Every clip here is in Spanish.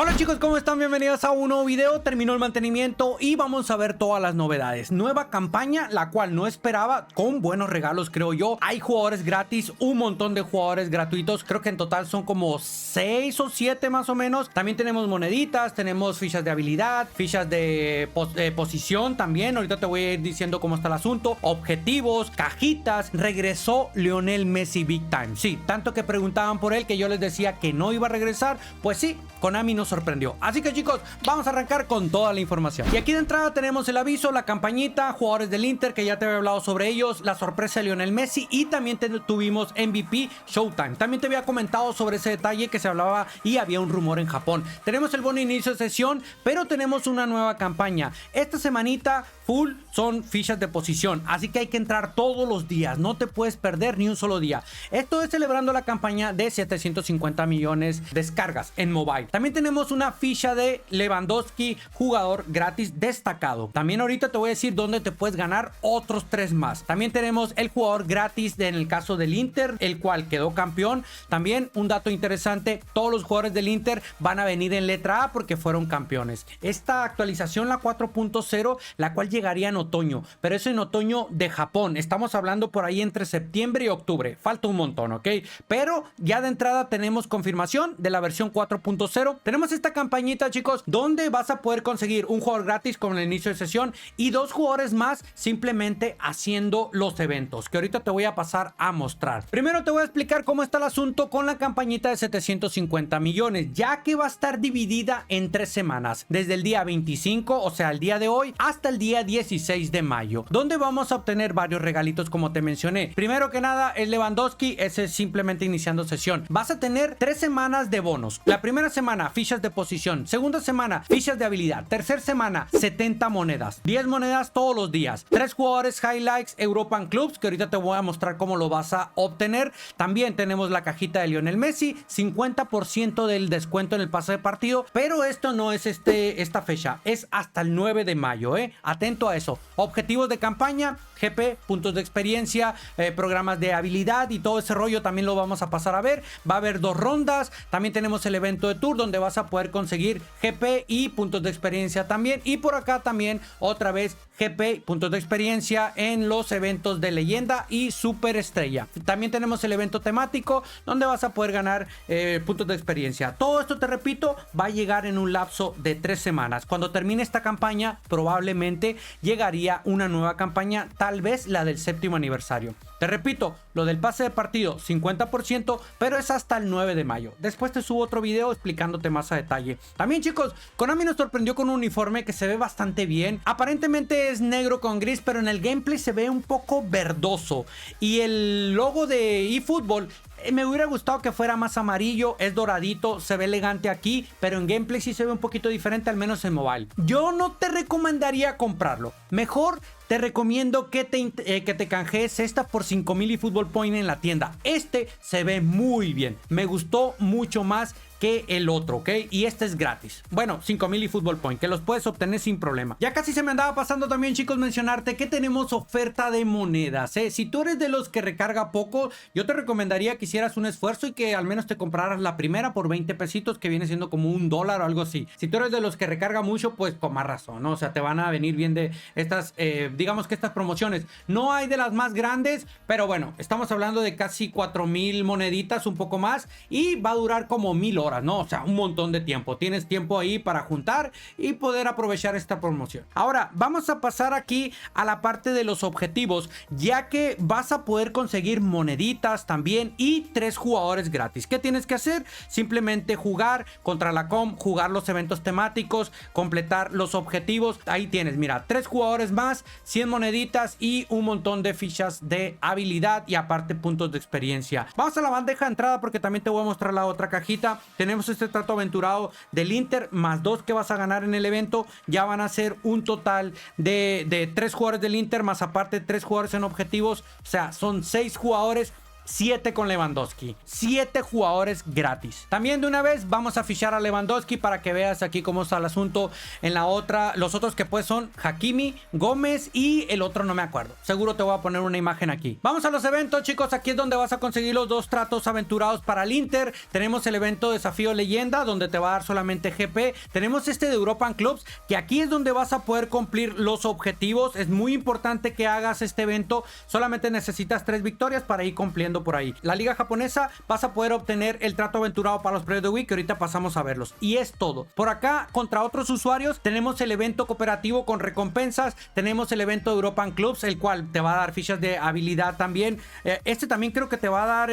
Hola chicos, ¿cómo están? Bienvenidos a un nuevo video. Terminó el mantenimiento y vamos a ver todas las novedades. Nueva campaña, la cual no esperaba, con buenos regalos creo yo. Hay jugadores gratis, un montón de jugadores gratuitos. Creo que en total son como 6 o 7 más o menos. También tenemos moneditas, tenemos fichas de habilidad, fichas de posición también. Ahorita te voy a ir diciendo cómo está el asunto. Objetivos, cajitas. Regresó Lionel Messi Big Time. Sí, tanto que preguntaban por él que yo les decía que no iba a regresar. Pues sí, Konami nos sorprendió. Así que chicos, vamos a arrancar con toda la información. Y aquí de entrada tenemos el aviso, la campañita, jugadores del Inter, que ya te había hablado sobre ellos, la sorpresa de Lionel Messi y también tuvimos MVP Showtime. También te había comentado sobre ese detalle que se hablaba y había un rumor en Japón. Tenemos el bono inicio de sesión, pero tenemos una nueva campaña. Esta semanita full son fichas de posición, así que hay que entrar todos los días, no te puedes perder ni un solo día. Esto es celebrando la campaña de 750 millones descargas en mobile. También tenemos una ficha de Lewandowski, jugador gratis destacado. También ahorita te voy a decir dónde te puedes ganar otros 3 más. También tenemos el jugador gratis en el caso del Inter, el cual quedó campeón. También un dato interesante, todos los jugadores del Inter van a venir en letra A porque fueron campeones. Esta actualización, la 4.0, la cual llegaría en otoño, pero es en otoño de Japón. Estamos hablando por ahí entre septiembre y octubre. Falta un montón, ¿ok? Pero ya de entrada tenemos confirmación de la versión 4.0. Tenemos esta campañita, chicos, donde vas a poder conseguir un jugador gratis con el inicio de sesión y 2 jugadores más simplemente haciendo los eventos, que ahorita te voy a pasar a mostrar. Primero te voy a explicar cómo está el asunto con la campañita de 750 millones, ya que va a estar dividida en 3 semanas, desde el día 25, o sea, el día de hoy, hasta el día 16 de mayo, donde vamos a obtener varios regalitos como te mencioné. Primero que nada, el Lewandowski, ese es simplemente iniciando sesión. Vas a tener 3 semanas de bonos. La primera semana, fichas de posición. Segunda semana, fichas de habilidad. Tercera semana, 70 monedas. 10 monedas todos los días. 3 jugadores highlights European Clubs, que ahorita te voy a mostrar cómo lo vas a obtener. También tenemos la cajita de Lionel Messi, 50% del descuento en el pase de partido, pero esto no es esta fecha, es hasta el 9 de mayo, Atento a eso. Objetivos de campaña, GP, puntos de experiencia, programas de habilidad y todo ese rollo también lo vamos a pasar a ver. Va a haber 2 rondas. También tenemos el evento de tour donde vas a poder conseguir GP y puntos de experiencia también. Y por acá también otra vez GP, puntos de experiencia en los eventos de leyenda y superestrella. También tenemos el evento temático donde vas a poder ganar puntos de experiencia. Todo esto, te repito, va a llegar en un lapso de 3 semanas. Cuando termine esta campaña, probablemente llegaría una nueva campaña, tal vez la del 7º aniversario. Te repito, lo del pase de partido 50%, pero es hasta el 9 de mayo. Después te subo otro video explicándote más a detalle. También, chicos, Konami nos sorprendió con un uniforme que se ve bastante bien. Aparentemente es negro con gris, pero en el gameplay se ve un poco verdoso. Y el logo de eFootball me hubiera gustado que fuera más amarillo, es doradito, se ve elegante aquí, pero en gameplay sí se ve un poquito diferente, al menos en mobile. Yo no te recomendaría comprarlo. Mejor te recomiendo que te canjees esta por 5000 eFootball Point en la tienda. Este se ve muy bien. Me gustó mucho más que el otro, ¿ok? Y este es gratis. Bueno, 5000 eFootball Point, que los puedes obtener sin problema. Ya casi se me andaba pasando también, chicos, mencionarte que tenemos oferta de monedas, Si tú eres de los que recarga poco, yo te recomendaría que hicieras un esfuerzo y que al menos te compraras la primera por 20 pesitos, que viene siendo como $1 o algo así. Si tú eres de los que recarga mucho, pues con más razón, ¿no? O sea, te van a venir bien de estas, digamos que estas promociones. No hay de las más grandes, pero bueno, estamos hablando de casi 4000 moneditas, un poco más, y va a durar como 1000 horas. ¿No? O sea, un montón de tiempo. Tienes tiempo ahí para juntar y poder aprovechar esta promoción. Ahora, vamos a pasar aquí a la parte de los objetivos, ya que vas a poder conseguir moneditas también y 3 jugadores gratis. ¿Qué tienes que hacer? Simplemente jugar contra la com, jugar los eventos temáticos, completar los objetivos. Ahí tienes, mira, 3 jugadores más, 100 moneditas y un montón de fichas de habilidad y aparte puntos de experiencia. Vamos a la bandeja de entrada porque también te voy a mostrar la otra cajita. Tenemos este trato aventurado del Inter más 2 que vas a ganar en el evento. Ya van a ser un total de 3 jugadores del Inter más aparte 3 jugadores en objetivos. O sea, son 6 jugadores 7 con Lewandowski. 7 jugadores gratis. También de una vez vamos a fichar a Lewandowski para que veas aquí cómo está el asunto. En la otra, los otros que pues son Hakimi, Gómez y el otro no me acuerdo. Seguro te voy a poner una imagen aquí. Vamos a los eventos, chicos. Aquí es donde vas a conseguir los 2 tratos aventurados para el Inter. Tenemos el evento Desafío Leyenda, donde te va a dar solamente GP. Tenemos este de European Clubs, que aquí es donde vas a poder cumplir los objetivos. Es muy importante que hagas este evento. Solamente necesitas 3 victorias para ir cumpliendo por ahí. La liga japonesa vas a poder obtener el trato aventurado para los Players of the Week, que ahorita pasamos a verlos. Y es todo. Por acá, contra otros usuarios, tenemos el evento cooperativo con recompensas. Tenemos el evento de European Clubs, el cual te va a dar fichas de habilidad también. Este también creo que te va a dar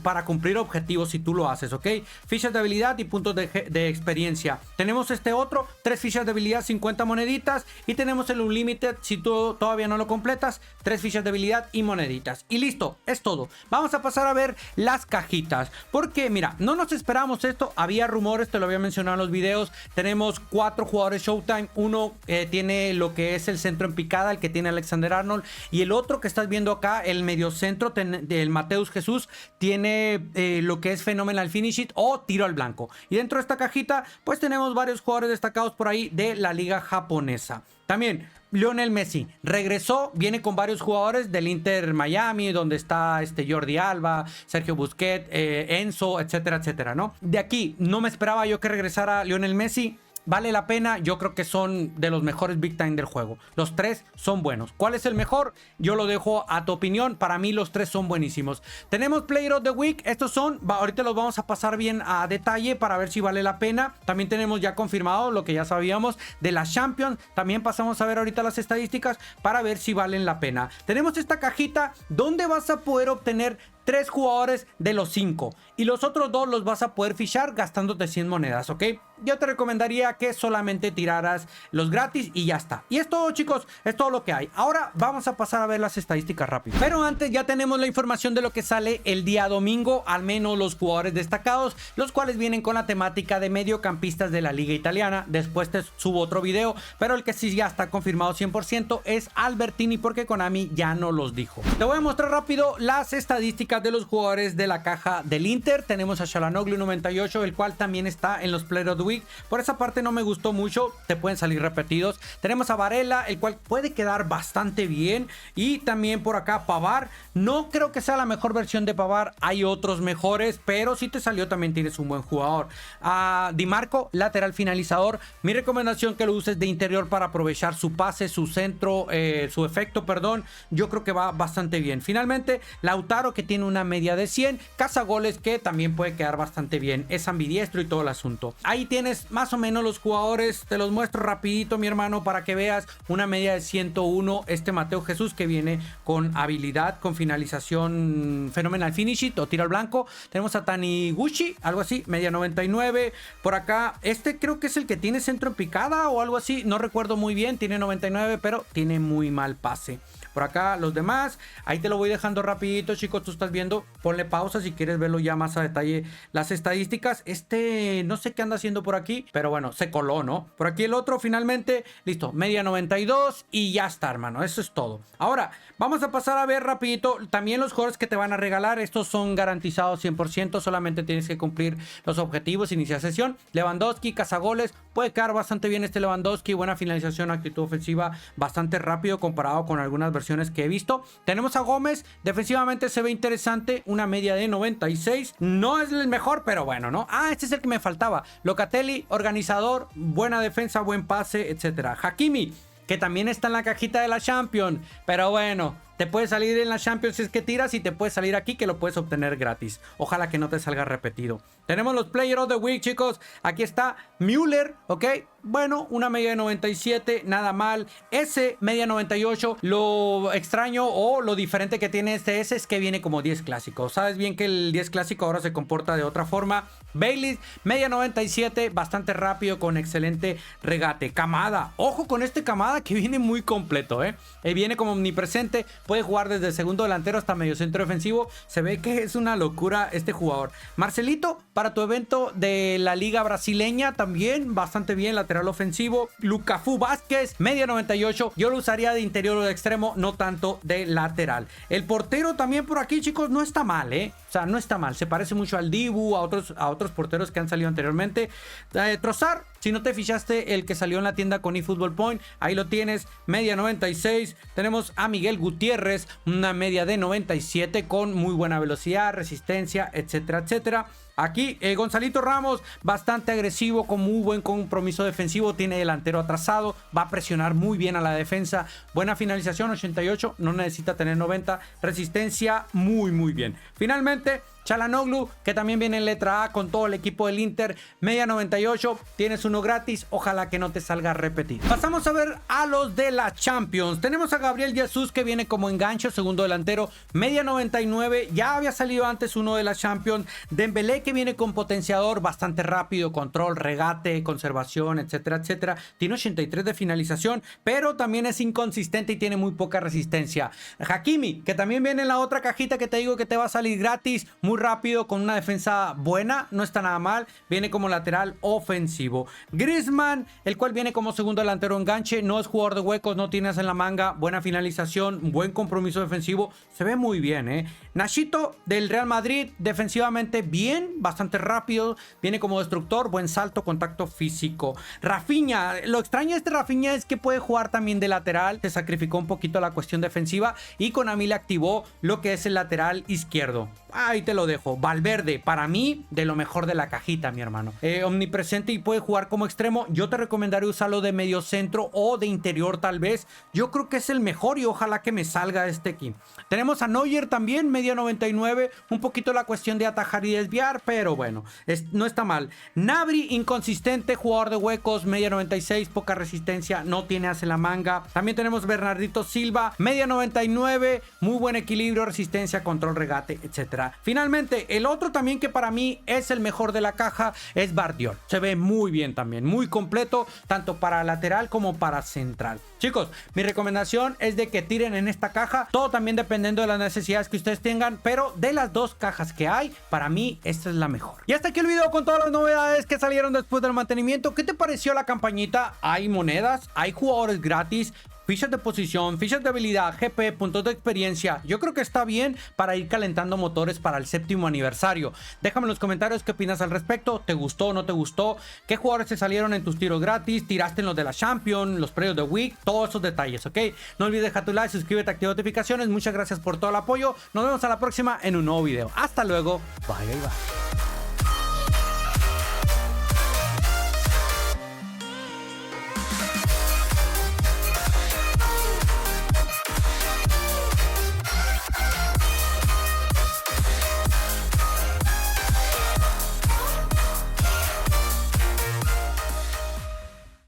para cumplir objetivos si tú lo haces, ¿ok? Fichas de habilidad y puntos de experiencia. Tenemos este otro, 3 fichas de habilidad, 50 moneditas. Y tenemos el Unlimited, si tú todavía no lo completas, 3 fichas de habilidad y moneditas. Y listo, es todo. Vamos a pasar a ver las cajitas. Porque mira, no nos esperábamos esto. Había rumores, te lo había mencionado en los videos. Tenemos 4 jugadores Showtime. Uno tiene lo que es el centro en picada, el que tiene Alexander Arnold. Y el otro que estás viendo acá, el mediocentro del Mateus Jesús, tiene lo que es Phenomenal Finish It o tiro al blanco. Y dentro de esta cajita, pues tenemos varios jugadores destacados por ahí de la liga japonesa. También Lionel Messi regresó, viene con varios jugadores del Inter Miami, donde está Jordi Alba, Sergio Busquets, Enzo, etcétera, etcétera, ¿no? De aquí no me esperaba yo que regresara Lionel Messi. Vale la pena, yo creo que son de los mejores Big Time del juego. Los 3 son buenos. ¿Cuál es el mejor? Yo lo dejo a tu opinión. Para mí los 3 son buenísimos. Tenemos Player of the Week. Estos son, ahorita los vamos a pasar bien a detalle para ver si vale la pena. También tenemos ya confirmado lo que ya sabíamos de la Champions. También pasamos a ver ahorita las estadísticas para ver si valen la pena. Tenemos esta cajita donde vas a poder obtener 3 jugadores de los 5 y los otros 2 los vas a poder fichar gastándote 100 monedas, ¿ok? Yo te recomendaría que solamente tiraras los gratis y ya está. Y es todo, chicos, es todo lo que hay. Ahora vamos a pasar a ver las estadísticas rápido. Pero antes ya tenemos la información de lo que sale el día domingo, al menos los jugadores destacados, los cuales vienen con la temática de mediocampistas de la liga italiana. Después te subo otro video, pero el que sí ya está confirmado 100% es Albertini, porque Konami ya no los dijo. Te voy a mostrar rápido las estadísticas de los jugadores de la caja del Inter. Tenemos a Çalhanoğlu 98, el cual también está en los Player of the Week. Por esa parte no me gustó mucho, te pueden salir repetidos. Tenemos a Varela, el cual puede quedar bastante bien. Y también por acá Pavard. No creo que sea la mejor versión de Pavard, hay otros mejores, pero si te salió también tienes un buen jugador. A Di Marco, lateral finalizador. Mi recomendación que lo uses de interior para aprovechar su pase, su centro, su efecto, perdón. Yo creo que va bastante bien. Finalmente, Lautaro, que tiene una media de 100, cazagoles, que también puede quedar bastante bien, es ambidiestro y todo el asunto. Ahí tienes más o menos los jugadores, te los muestro rapidito, mi hermano, para que veas una media de 101, Mateo Jesús, que viene con habilidad, con finalización Phenomenal Finish It o tiro al blanco. Tenemos a Taniguchi, algo así, media 99, por acá, creo que es el que tiene centro en picada o algo así, no recuerdo muy bien, tiene 99, pero tiene muy mal pase. Por acá los demás, ahí te lo voy dejando rapidito, chicos, tú estás viendo, ponle pausa si quieres verlo ya más a detalle las estadísticas. No sé qué anda haciendo por aquí, pero bueno, se coló, ¿no? Por aquí el otro finalmente, listo, media 92 y ya está, hermano, eso es todo. Ahora, vamos a pasar a ver rapidito también los jugadores que te van a regalar. Estos son garantizados 100%, solamente tienes que cumplir los objetivos, iniciar sesión. Lewandowski, cazagoles, puede quedar bastante bien Lewandowski, buena finalización, actitud ofensiva, bastante rápido comparado con algunas versiones que he visto. Tenemos a Gómez, defensivamente se ve interesante, una media de 96, no es el mejor, pero bueno, ¿no? Este es el que me faltaba. Locatelli, organizador, buena defensa, buen pase, etcétera. Hakimi, que también está en la cajita de la Champions, pero bueno, te puede salir en la Champions si es que tiras, y te puede salir aquí que lo puedes obtener gratis. Ojalá que no te salga repetido. Tenemos los Player of the Week, chicos. Aquí está Müller, ¿ok? Bueno, una media de 97, nada mal. Media 98. Lo extraño o lo diferente que tiene es que viene como 10 clásico. Sabes bien que el 10 clásico ahora se comporta de otra forma. Bailey, media 97, bastante rápido, con excelente regate. Kamada, ojo con Kamada, que viene muy completo, viene como omnipresente. puede jugar desde segundo delantero hasta medio centro defensivo. Se ve que es una locura este jugador. Marcelito, para tu evento de la liga brasileña, también bastante bien, lateral ofensivo. Lucafu Vázquez, media 98. Yo lo usaría de interior o de extremo, no tanto de lateral. El portero también por aquí, chicos, no está mal, o sea, no está mal. Se parece mucho al Dibu, a otros porteros que han salido anteriormente. Trossard, si no te fijaste, el que salió en la tienda con eFootball Point, ahí lo tienes, media 96. Tenemos a Miguel Gutiérrez, una media de 97 con muy buena velocidad, resistencia, etcétera, etcétera. Aquí Gonzalito Ramos, bastante agresivo, con muy buen compromiso defensivo, tiene delantero atrasado, va a presionar muy bien a la defensa, buena finalización, 88, no necesita tener 90, resistencia muy bien. Finalmente, Çalhanoğlu, que también viene en letra A con todo el equipo del Inter, media 98, tienes uno gratis, ojalá que no te salga a repetir. Pasamos a ver a los de la Champions. Tenemos a Gabriel Jesús, que viene como enganche, segundo delantero, media 99, ya había salido antes uno de la Champions. Dembélé, que viene con potenciador, bastante rápido, control, regate, conservación, etcétera, etcétera. Tiene 83 de finalización, pero también es inconsistente y tiene muy poca resistencia. Hakimi, que también viene en la otra cajita que te digo que te va a salir gratis, muy rápido, con una defensa buena, no está nada mal, viene como lateral ofensivo. Griezmann, el cual viene como segundo delantero enganche, no es jugador de huecos, no tienes en la manga, buena finalización, buen compromiso defensivo, se ve muy bien, Nachito, del Real Madrid, defensivamente bien, bastante rápido, viene como destructor, buen salto, contacto físico. Rafinha, lo extraño de este Rafinha es que puede jugar también de lateral, se sacrificó un poquito la cuestión defensiva y Konami le activó lo que es el lateral izquierdo. Ahí te lo dejo. Valverde, para mí, de lo mejor de la cajita, mi hermano. Omnipresente y puede jugar como extremo. Yo te recomendaría usarlo de medio centro o de interior tal vez. Yo creo que es el mejor y ojalá que me salga este aquí. Tenemos a Neuer también, media 99. Un poquito la cuestión de atajar y desviar, pero bueno, no está mal. Gnabry, inconsistente, jugador de huecos, media 96, poca resistencia, no tiene as en la manga. También tenemos Bernardito Silva, media 99, muy buen equilibrio, resistencia, control, regate, etcétera. Finalmente, el otro también que para mí es el mejor de la caja es Gvardiol. Se ve muy bien también, muy completo, tanto para lateral como para central. Chicos, mi recomendación es de que tiren en esta caja, todo también dependiendo de las necesidades que ustedes tengan, pero de las dos cajas que hay, para mí esta es la mejor. Y hasta aquí el video con todas las novedades que salieron después del mantenimiento. ¿Qué te pareció la campañita? Hay monedas, hay jugadores gratis, fichas de posición, fichas de habilidad, GP, puntos de experiencia. Yo creo que está bien para ir calentando motores para el 7º aniversario. Déjame en los comentarios qué opinas al respecto. ¿Te gustó o no te gustó? ¿Qué jugadores te salieron en tus tiros gratis? ¿Tiraste en los de la Champions, los premios de Week? Todos esos detalles, ¿ok? No olvides dejar tu like, suscríbete, activa notificaciones. Muchas gracias por todo el apoyo. Nos vemos a la próxima en un nuevo video. Hasta luego. Bye, bye.